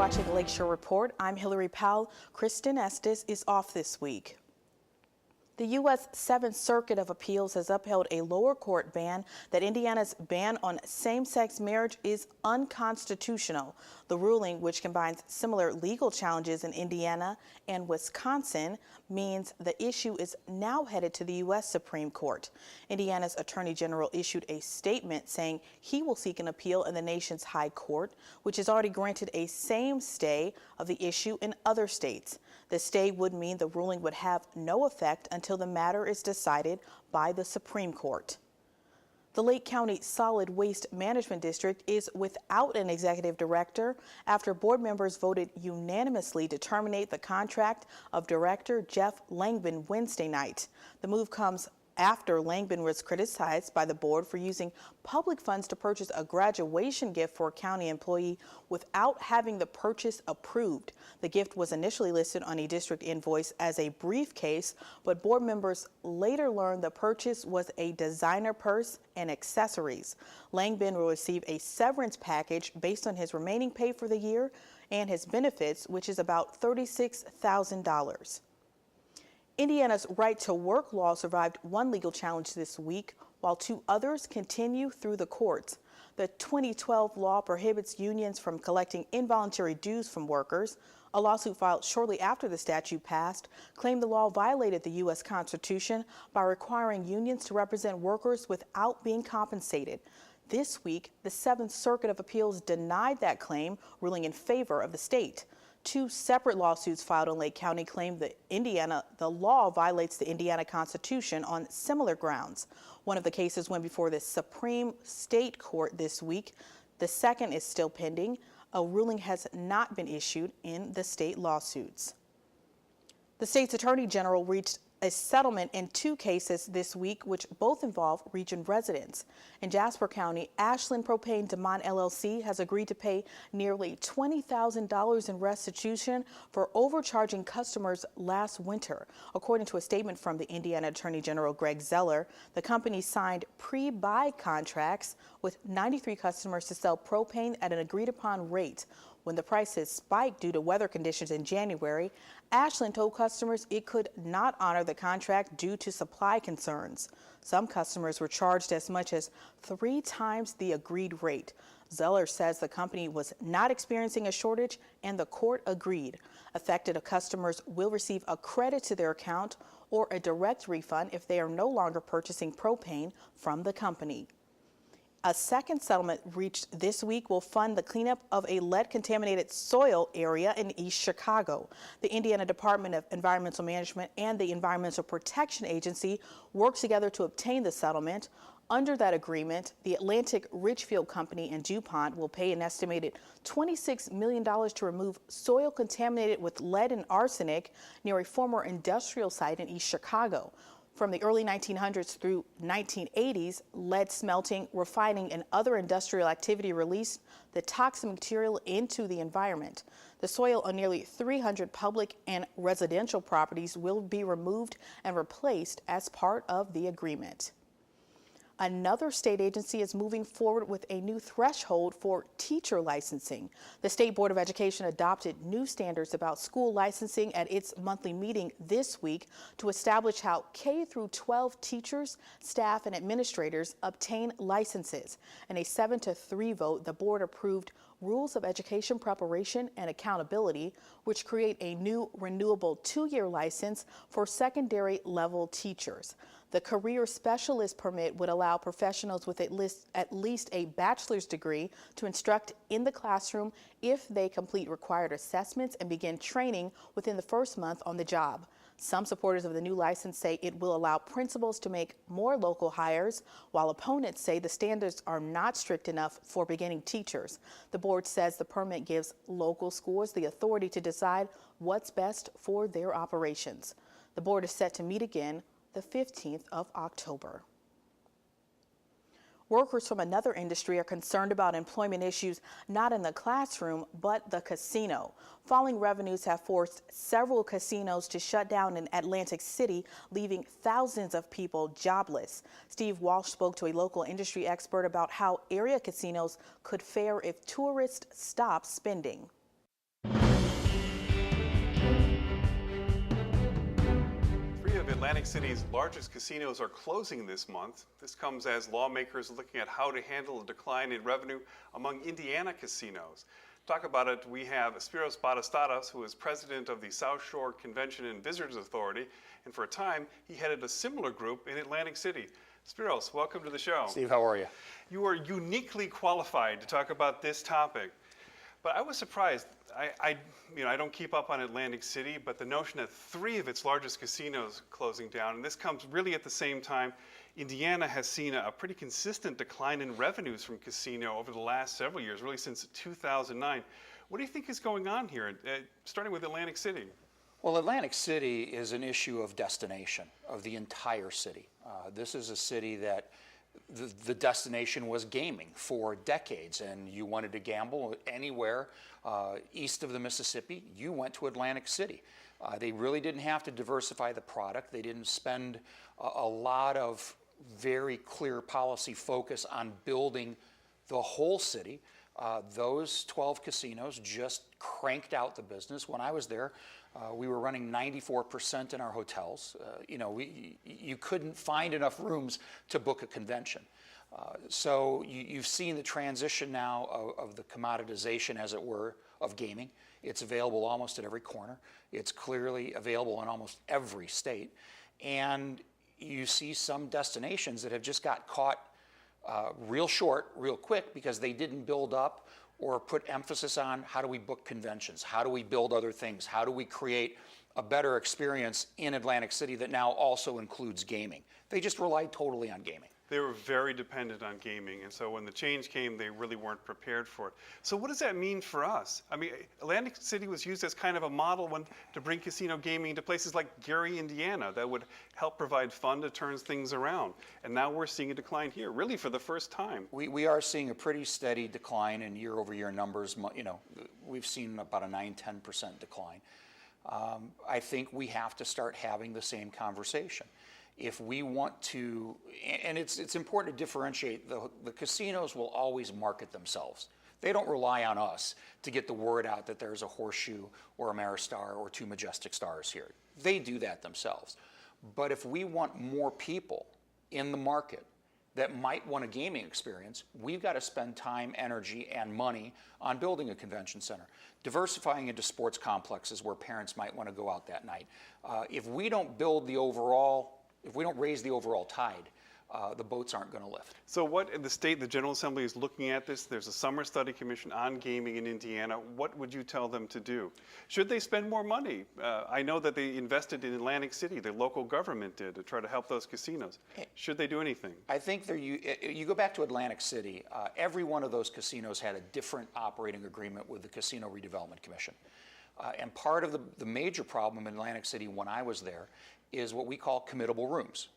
watching Lakeshore Report. I'm Hillary Powell. Kristen Estes is off this week. The U.S. Seventh Circuit of Appeals has upheld a lower court ban that Indiana's ban on same-sex marriage is unconstitutional. The ruling, which combines similar legal challenges in Indiana and Wisconsin, means the issue is now headed to the U.S. Supreme Court. Indiana's Attorney General issued a statement saying he will seek an appeal in the nation's high court, which has already granted a same stay of the issue in other states. The stay would mean the ruling would have no effect until the matter is decided by the Supreme Court. The Lake County Solid Waste Management District is without an executive director after board members voted unanimously to terminate the contract of Director Jeff Langbin Wednesday night. The move comes after Langbin was criticized by the board for using public funds to purchase a graduation gift for a county employee without having the purchase approved. The gift was initially listed on a district invoice as a briefcase, but board members later learned the purchase was a designer purse and accessories. Langbin will receive a severance package based on his remaining pay for the year and his benefits, which is about $36,000. Indiana's right-to-work law survived one legal challenge this week, while two others continue through the courts. The 2012 law prohibits unions from collecting involuntary dues from workers. A lawsuit filed shortly after the statute passed claimed the law violated the U.S. Constitution by requiring unions to represent workers without being compensated. This week, the Seventh Circuit of Appeals denied that claim, ruling in favor of the state. Two separate lawsuits filed in Lake County claim that the law violates the Indiana Constitution on similar grounds. One of the cases went before the Supreme State Court this week. The second is still pending. A ruling has not been issued in the state lawsuits. The state's Attorney General reached a settlement in two cases this week, which both involve region residents. In Jasper County, Ashland Propane Demont LLC has agreed to pay nearly $20,000 in restitution for overcharging customers last winter. According to a statement from the Indiana Attorney General Greg Zeller, the company signed pre-buy contracts with 93 customers to sell propane at an agreed-upon rate. When the prices spiked due to weather conditions in January, Ashland told customers it could not honor the contract due to supply concerns. Some customers were charged as much as 3 times the agreed rate. Zeller says the company was not experiencing a shortage and the court agreed. Affected customers will receive a credit to their account or a direct refund if they are no longer purchasing propane from the company. A second settlement reached this week will fund the cleanup of a lead-contaminated soil area in East Chicago. The Indiana Department of Environmental Management and the Environmental Protection Agency worked together to obtain the settlement. Under that agreement, the Atlantic Richfield Company and DuPont will pay an estimated $26 million to remove soil contaminated with lead and arsenic near a former industrial site in East Chicago. From the early 1900s through 1980s, lead smelting, refining, and other industrial activity released the toxic material into the environment. The soil on nearly 300 public and residential properties will be removed and replaced as part of the agreement. Another state agency is moving forward with a new threshold for teacher licensing. The State Board of Education adopted new standards about school licensing at its monthly meeting this week to establish how K-12 teachers, staff, and administrators obtain licenses. In a 7-3 vote, the board approved rules of education preparation and accountability, which create a new renewable 2-year license for secondary level teachers. The career specialist permit would allow professionals with at least a bachelor's degree to instruct in the classroom if they complete required assessments and begin training within the first month on the job. Some supporters of the new license say it will allow principals to make more local hires, while opponents say the standards are not strict enough for beginning teachers. The board says the permit gives local schools the authority to decide what's best for their operations. The board is set to meet again the 15th of October. Workers from another industry are concerned about employment issues not in the classroom, but the casino. Falling revenues have forced several casinos to shut down in Atlantic City, leaving thousands of people jobless. Steve Walsh spoke to a local industry expert about how area casinos could fare if tourists stop spending. Atlantic City's largest casinos are closing this month. This comes as lawmakers are looking at how to handle a decline in revenue among Indiana casinos. To talk about it, we have Spiros Badastadas, who is president of the South Shore Convention and Visitors Authority, and for a time, he headed a similar group in Atlantic City. Spiros, welcome to the show. Steve, how are you? You are uniquely qualified to talk about this topic. But I was surprised. I don't keep up on Atlantic City, but the notion that 3 of its largest casinos closing down, and this comes really at the same time, Indiana has seen a pretty consistent decline in revenues from casino over the last several years, really since 2009. What do you think is going on here, starting with Atlantic City? Well, Atlantic City is an issue of destination, of the entire city. This is a city that the destination was gaming for decades, and you wanted to gamble anywhere east of the Mississippi, you went to Atlantic City. They really didn't have to diversify the product. They didn't spend a lot of very clear policy focus on building the whole city. Those 12 casinos just cranked out the business. When I was there, we were running 94% in our hotels. You couldn't find enough rooms to book a convention. So you've seen the transition now of the commoditization, as it were, of gaming. It's available almost at every corner. It's clearly available in almost every state. And you see some destinations that have just got caught real short, real quick, because they didn't build up or put emphasis on how do we book conventions, how do we build other things, how do we create a better experience in Atlantic City that now also includes gaming. They just relied totally on gaming. They were very dependent on gaming, and so when the change came, they really weren't prepared for it. So what does that mean for us? I mean, Atlantic City was used as kind of a model to bring casino gaming to places like Gary, Indiana, that would help provide fun to turn things around. And now we're seeing a decline here, really for the first time. We are seeing a pretty steady decline in year-over-year numbers. We've seen about a 9–10% decline. I think we have to start having the same conversation. If we want to, and it's important to differentiate, the casinos will always market themselves. They don't rely on us to get the word out that there's a Horseshoe or a Ameristar or 2 Majestic Stars here. They do that themselves. But if we want more people in the market that might want a gaming experience, we've got to spend time, energy, and money on building a convention center, diversifying into sports complexes where parents might want to go out that night. If we don't raise the overall tide, the boats aren't going to lift. So what the General Assembly is looking at this, there's a summer study commission on gaming in Indiana. What would you tell them to do? Should they spend more money? I know that they invested in Atlantic City, the local government did, to try to help those casinos. Should they do anything? I think you go back to Atlantic City, every one of those casinos had a different operating agreement with the Casino Redevelopment Commission. And part of the major problem in Atlantic City when I was there is what we call committable rooms,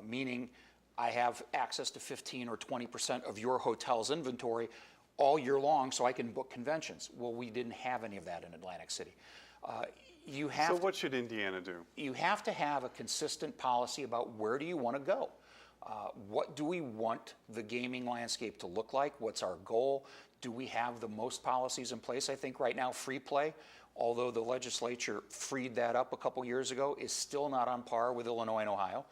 meaning I have access to 15 or 20% of your hotel's inventory all year long so I can book conventions. Well, we didn't have any of that in Atlantic City. So what should Indiana do? You have to have a consistent policy about where do you want to go. What do we want the gaming landscape to look like? What's our goal? Do we have the most policies in place? I think right now free play, although the legislature freed that up a couple years ago, is still not on par with Illinois and Ohio.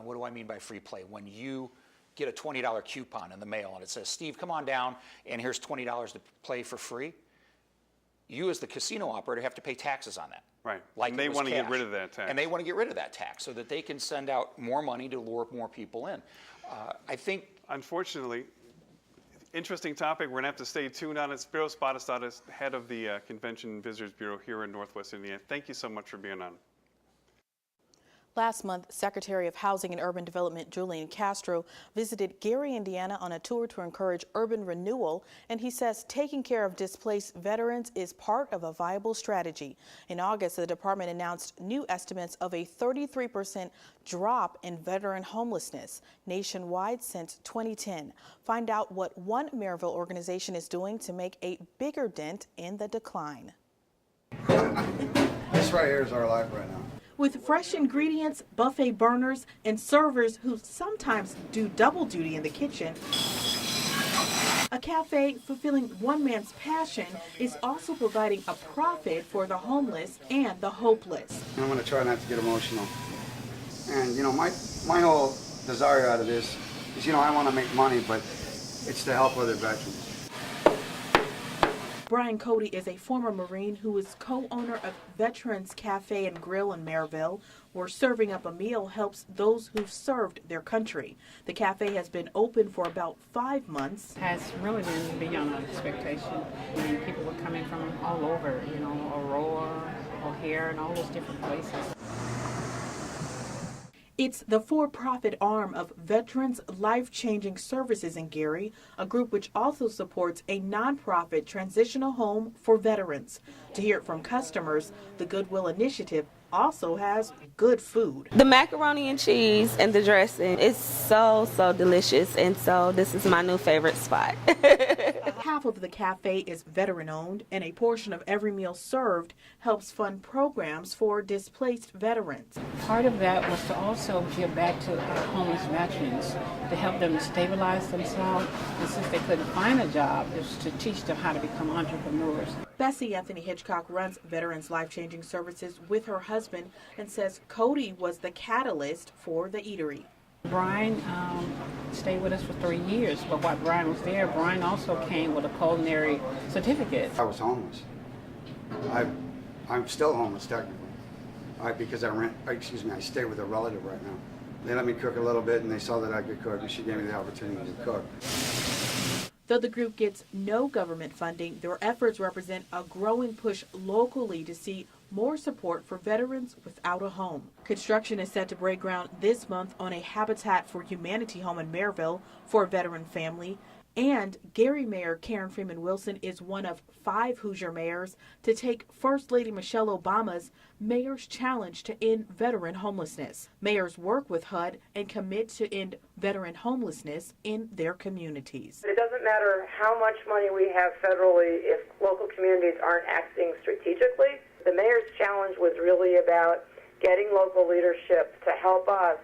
What do I mean by free play? When you get a $20 coupon in the mail and it says, Steve, come on down and here's $20 to play for free, you as the casino operator have to pay taxes on that. Right. Like and they want to get rid of that tax. And they want to get rid of that tax so that they can send out more money to lure more people in. I think... Unfortunately, interesting topic. We're going to have to stay tuned on it. Spiros Badastadas, head of the Convention and Visitors Bureau here in Northwest Indiana. Thank you so much for being on. Last month, Secretary of Housing and Urban Development Julian Castro visited Gary, Indiana on a tour to encourage urban renewal, and he says taking care of displaced veterans is part of a viable strategy. In August, the department announced new estimates of a 33% drop in veteran homelessness nationwide since 2010. Find out what one Maryville organization is doing to make a bigger dent in the decline. This right here is our life right now. With fresh ingredients, buffet burners, and servers who sometimes do double duty in the kitchen, a cafe fulfilling one man's passion is also providing a profit for the homeless and the hopeless. I'm going to try not to get emotional. And, you know, my whole desire out of this is, you know, I want to make money, but it's to help other veterans. Brian Cody is a former Marine who is co-owner of Veterans Cafe and Grill in Maryville, where serving up a meal helps those who've served their country. The cafe has been open for about 5 months. Has really been beyond expectation. I mean, people were coming from all over, you know, Aurora, O'Hare, and all those different places. It's the for-profit arm of Veterans Life-Changing Services in Gary, a group which also supports a nonprofit transitional home for veterans. To hear it from customers, the Goodwill Initiative also has good food. The macaroni and cheese and the dressing is so delicious, and so this is my new favorite spot. Half of the cafe is veteran-owned, and a portion of every meal served helps fund programs for displaced veterans. Part of that was to also give back to our homeless veterans, to help them stabilize themselves, and since they couldn't find a job, it was to teach them how to become entrepreneurs. Bessie Anthony Hitchcock runs Veterans Life-Changing Services with her husband and says Cody was the catalyst for the eatery. Brian stayed with us for 3 years, but while Brian was there, Brian also came with a culinary certificate. I was homeless. I'm still homeless technically, because I stay with a relative right now. They let me cook a little bit, and they saw that I could cook, and she gave me the opportunity to cook. Though the group gets no government funding, their efforts represent a growing push locally to see more support for veterans without a home. Construction is set to break ground this month on a Habitat for Humanity home in Maryville for a veteran family. And Gary Mayor Karen Freeman Wilson is one of 5 Hoosier mayors to take First Lady Michelle Obama's Mayor's Challenge to end veteran homelessness. Mayors work with HUD and commit to end veteran homelessness in their communities. It doesn't matter how much money we have federally if local communities aren't acting strategically. The Mayor's Challenge was really about getting local leadership to help us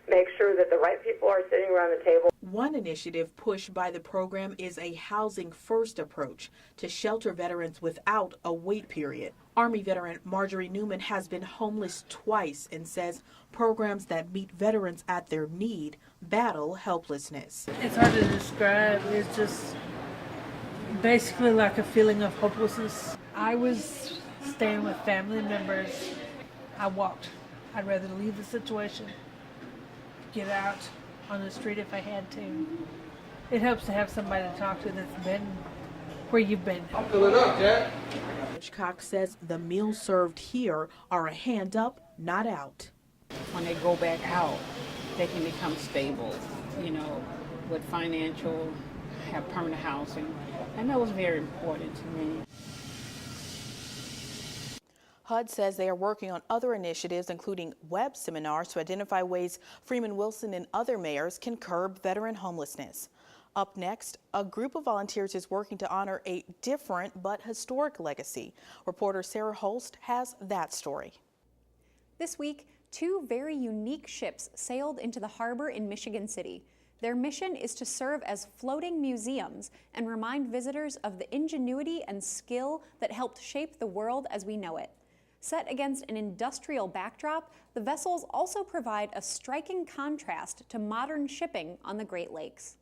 make sure that the right people are sitting around the table. One initiative pushed by the program is a housing-first approach to shelter veterans without a wait period. Army veteran Marjorie Newman has been homeless twice and says programs that meet veterans at their need battle helplessness. It's hard to describe. It's just basically like a feeling of hopelessness. I was staying with family members. I walked. I'd rather leave the situation, get out on the street if I had to. It helps to have somebody to talk to that's been where you've been. I'll fill it up, Jack. Hitchcock says the meals served here are a hand up, not out. When they go back out, they can become stable, you know, with financial, have permanent housing, and that was very important to me. HUD says they are working on other initiatives, including web seminars to identify ways Freeman Wilson and other mayors can curb veteran homelessness. Up next, a group of volunteers is working to honor a different but historic legacy. Reporter Sarah Holst has that story. This week, 2 very unique ships sailed into the harbor in Michigan City. Their mission is to serve as floating museums and remind visitors of the ingenuity and skill that helped shape the world as we know it. Set against an industrial backdrop, the vessels also provide a striking contrast to modern shipping on the Great Lakes.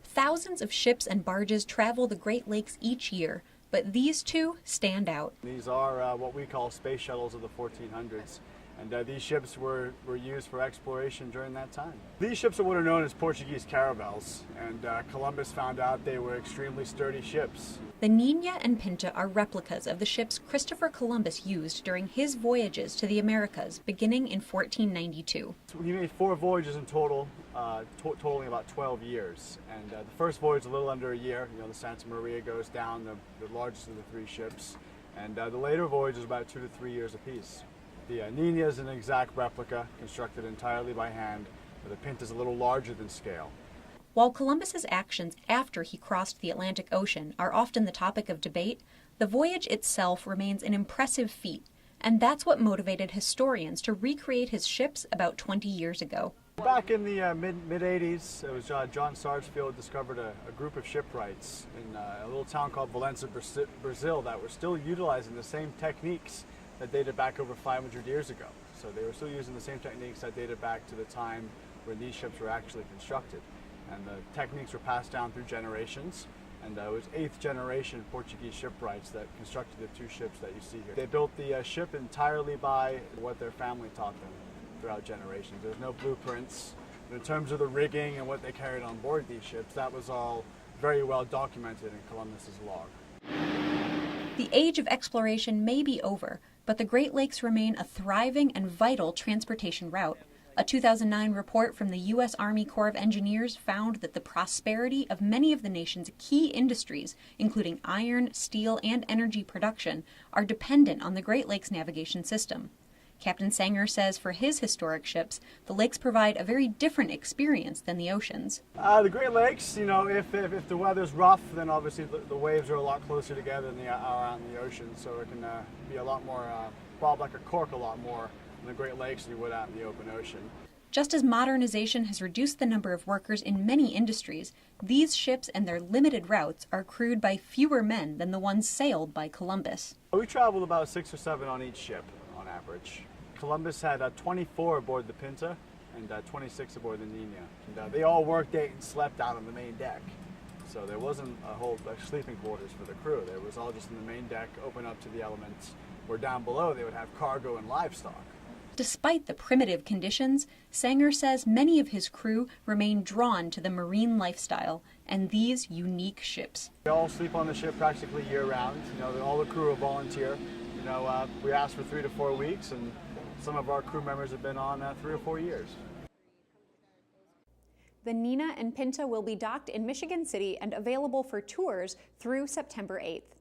Thousands of ships and barges travel the Great Lakes each year, but these 2 stand out. These are what we call space shuttles of the 1400s. And these ships were used for exploration during that time. These ships are what are known as Portuguese caravels, and Columbus found out they were extremely sturdy ships. The Nina and Pinta are replicas of the ships Christopher Columbus used during his voyages to the Americas beginning in 1492. So he made 4 voyages in total, totaling about 12 years. And the first voyage a little under a year. You know, the Santa Maria goes down, the largest of the 3 ships. And the later voyages about 2 to 3 years apiece. The Nina is an exact replica, constructed entirely by hand. The Pinta is a little larger than scale. While Columbus's actions after he crossed the Atlantic Ocean are often the topic of debate, the voyage itself remains an impressive feat, and that's what motivated historians to recreate his ships about 20 years ago. Back in the mid-80s, it was John Sarsfield discovered a group of shipwrights in a little town called Valença, Brazil, that were still utilizing the same techniques that dated back over 500 years ago. So they were still using the same techniques that dated back to the time when these ships were actually constructed. And the techniques were passed down through generations. And it was 8th generation Portuguese shipwrights that constructed the 2 ships that you see here. They built the ship entirely by what their family taught them throughout generations. There's no blueprints. In terms of the rigging and what they carried on board these ships, that was all very well documented in Columbus's log. The age of exploration may be over, but the Great Lakes remain a thriving and vital transportation route. A 2009 report from the U.S. Army Corps of Engineers found that the prosperity of many of the nation's key industries, including iron, steel, and energy production, are dependent on the Great Lakes navigation system. Captain Sanger says for his historic ships, the lakes provide a very different experience than the oceans. The Great Lakes, if the weather's rough, then obviously the waves are a lot closer together than they are out in the ocean, so it can be a lot more, bob like a cork a lot more in the Great Lakes than you would out in the open ocean. Just as modernization has reduced the number of workers in many industries, these ships and their limited routes are crewed by fewer men than the ones sailed by Columbus. We traveled about 6 or 7 on each ship on average. Columbus had 24 aboard the Pinta and 26 aboard the Nina. And, they all worked, ate, and slept out on the main deck. So there wasn't a whole sleeping quarters for the crew. There was all just in the main deck, open up to the elements, where down below they would have cargo and livestock. Despite the primitive conditions, Sanger says many of his crew remain drawn to the marine lifestyle and these unique ships. We all sleep on the ship practically year-round. All the crew are volunteer. We ask for 3 to 4 weeks, and some of our crew members have been on 3 or 4 years. The Nina and Pinta will be docked in Michigan City and available for tours through September 8th.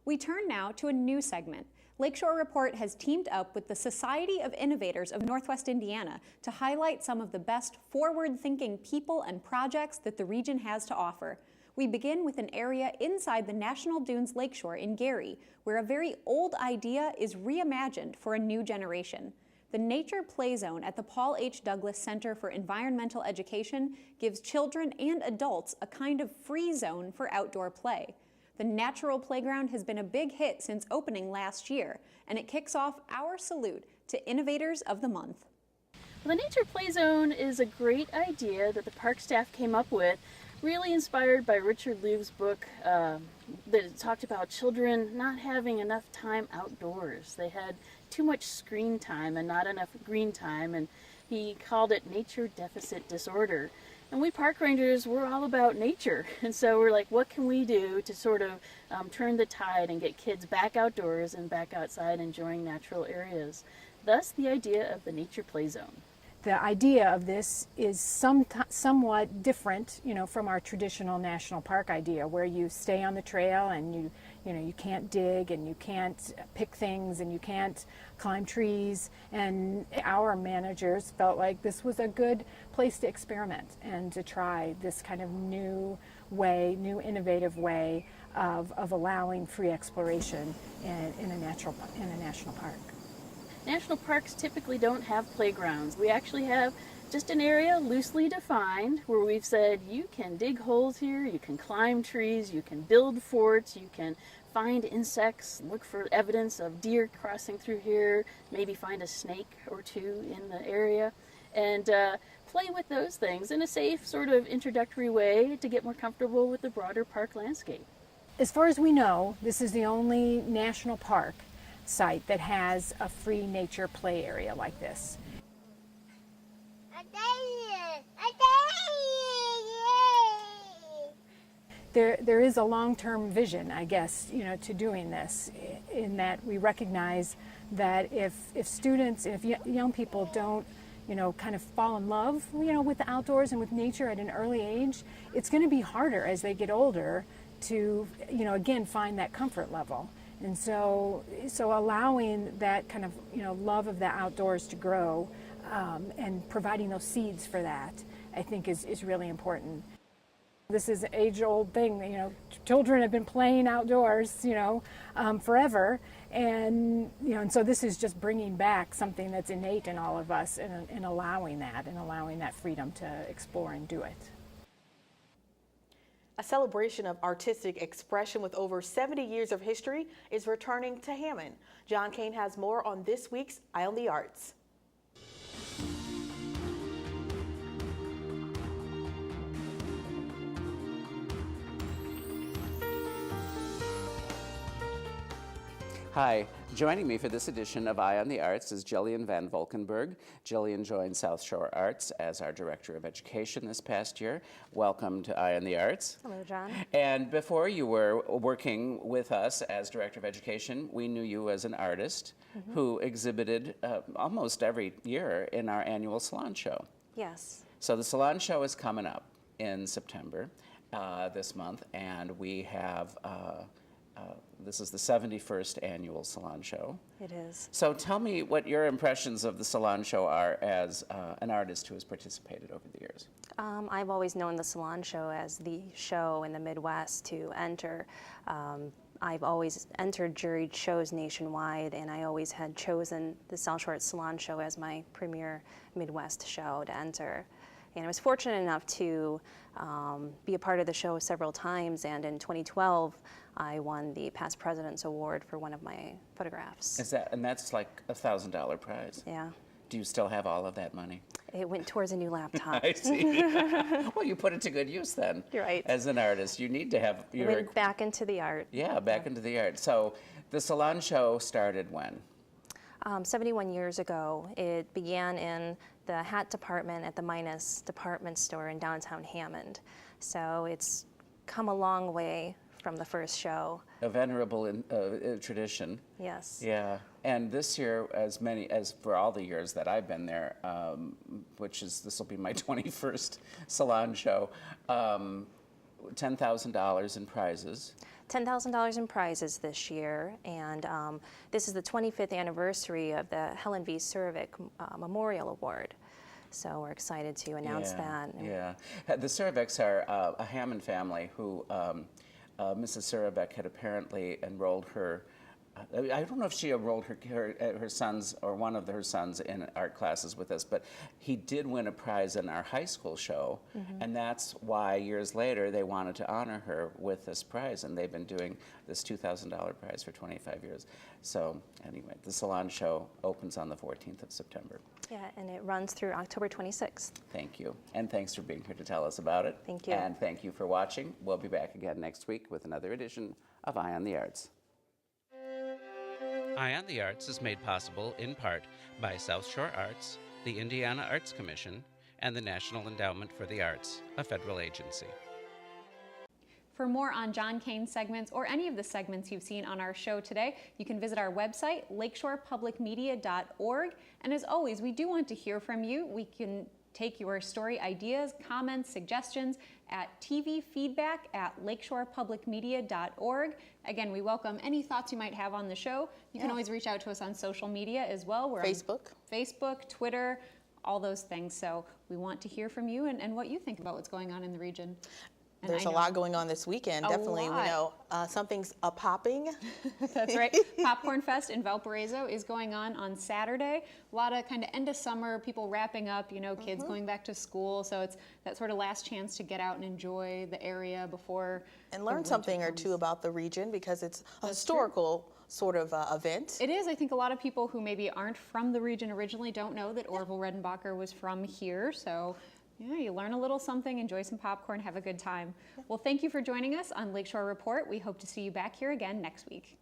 We turn now to a new segment. Lakeshore Report has teamed up with the Society of Innovators of Northwest Indiana to highlight some of the best forward-thinking people and projects that the region has to offer. We begin with an area inside the National Dunes Lakeshore in Gary, where a very old idea is reimagined for a new generation. The Nature Play Zone at the Paul H. Douglas Center for Environmental Education gives children and adults a kind of free zone for outdoor play. The Natural Playground has been a big hit since opening last year, and it kicks off our salute to Innovators of the Month. Well, the Nature Play Zone is a great idea that the park staff came up with, really inspired by Richard Louv's book that talked about children not having enough time outdoors. They had too much screen time and not enough green time, and he called it nature deficit disorder. And we park rangers, we're all about nature. And so we're like, what can we do to sort of turn the tide and get kids back outdoors and back outside enjoying natural areas? Thus the idea of the Nature Play Zone. The idea of this is somewhat different, from our traditional national park idea, where you stay on the trail and you can't dig and you can't pick things and you can't climb trees. And our managers felt like this was a good place to experiment and to try this kind of new innovative way of allowing free exploration in a national park. National parks typically don't have playgrounds. We actually have just an area loosely defined where we've said you can dig holes here, you can climb trees, you can build forts, you can find insects, look for evidence of deer crossing through here, maybe find a snake or two in the area, and play with those things in a safe sort of introductory way to get more comfortable with the broader park landscape. As far as we know, this is the only national park site that has a free nature play area like this. There is a long-term vision, I guess, to doing this, in that we recognize that if students, if young people don't, kind of fall in love, with the outdoors and with nature at an early age, it's going to be harder as they get older to, again, find that comfort level. And so allowing that kind of, love of the outdoors to grow and providing those seeds for that, I think is really important. This is an age-old thing, children have been playing outdoors, forever. And, and so this is just bringing back something that's innate in all of us and allowing that freedom to explore and do it. A celebration of artistic expression with over 70 years of history is returning to Hammond. John Kane has more on this week's Eye on the Arts. Hi, joining me for this edition of Eye on the Arts is Jillian Van Volkenberg. Jillian joined South Shore Arts as our Director of Education this past year. Welcome to Eye on the Arts. Hello, John. And before you were working with us as Director of Education, we knew you as an artist who exhibited almost every year in our annual salon show. Yes. So the salon show is coming up in September this month, and we have this is the 71st annual salon show. It is. So tell me what your impressions of the salon show are as an artist who has participated over the years. I've always known the salon show as the show in the Midwest to enter. I've always entered juried shows nationwide, and I always had chosen the South Shore Salon Show as my premier Midwest show to enter. And I was fortunate enough to be a part of the show several times, and in 2012, I won the Past President's Award for one of my photographs. And that's like a $1,000 prize. Yeah. Do you still have all of that money? It went towards a new laptop. I see. Well, you put it to good use then. You're right. As an artist, you need to have It went back into the art. Yeah, back into the art. So the salon show started when? 71 years ago. It began in the hat department at the Minas department store in downtown Hammond. So it's come a long way from the first show. A venerable tradition. Yes. Yeah, and this year, as for all the years that I've been there, this will be my 21st salon show, $10,000 in prizes. $10,000 in prizes this year, and this is the 25th anniversary of the Helen V. Cervic Memorial Award. So we're excited to announce that. Yeah, the Cervics are a Hammond family who Mrs. Cervic had apparently enrolled her. I don't know if she enrolled her sons or one of her sons in art classes with us, but he did win a prize in our high school show, and that's why years later they wanted to honor her with this prize, and they've been doing this $2,000 prize for 25 years. So anyway, the salon show opens on the 14th of September. Yeah, and it runs through October 26th. Thank you, and thanks for being here to tell us about it. Thank you. And thank you for watching. We'll be back again next week with another edition of Eye on the Arts. Eye on the Arts is made possible in part by South Shore Arts, the Indiana Arts Commission, and the National Endowment for the Arts, a federal agency. For more on John Kane's segments or any of the segments you've seen on our show today, you can visit our website, lakeshorepublicmedia.org. And as always, we do want to hear from you. We can take your story ideas, comments, suggestions at tvfeedback@lakeshorepublicmedia.org. Again, we welcome any thoughts you might have on the show. You can always reach out to us on social media as well. We're Facebook. on Facebook, Twitter, all those things. So we want to hear from you and what you think about what's going on in the region. And There's a lot going on this weekend. Definitely, we know something's popping. That's right. Popcorn Fest in Valparaiso is going on Saturday. A lot of kind of end of summer, people wrapping up, kids going back to school. So it's that sort of last chance to get out and enjoy the area before. And learn something or two about the region, because it's a historical sort of event. It is. I think a lot of people who maybe aren't from the region originally don't know that Orville Redenbacher was from here. So yeah, you learn a little something, enjoy some popcorn, have a good time. Well, thank you for joining us on Lakeshore Report. We hope to see you back here again next week.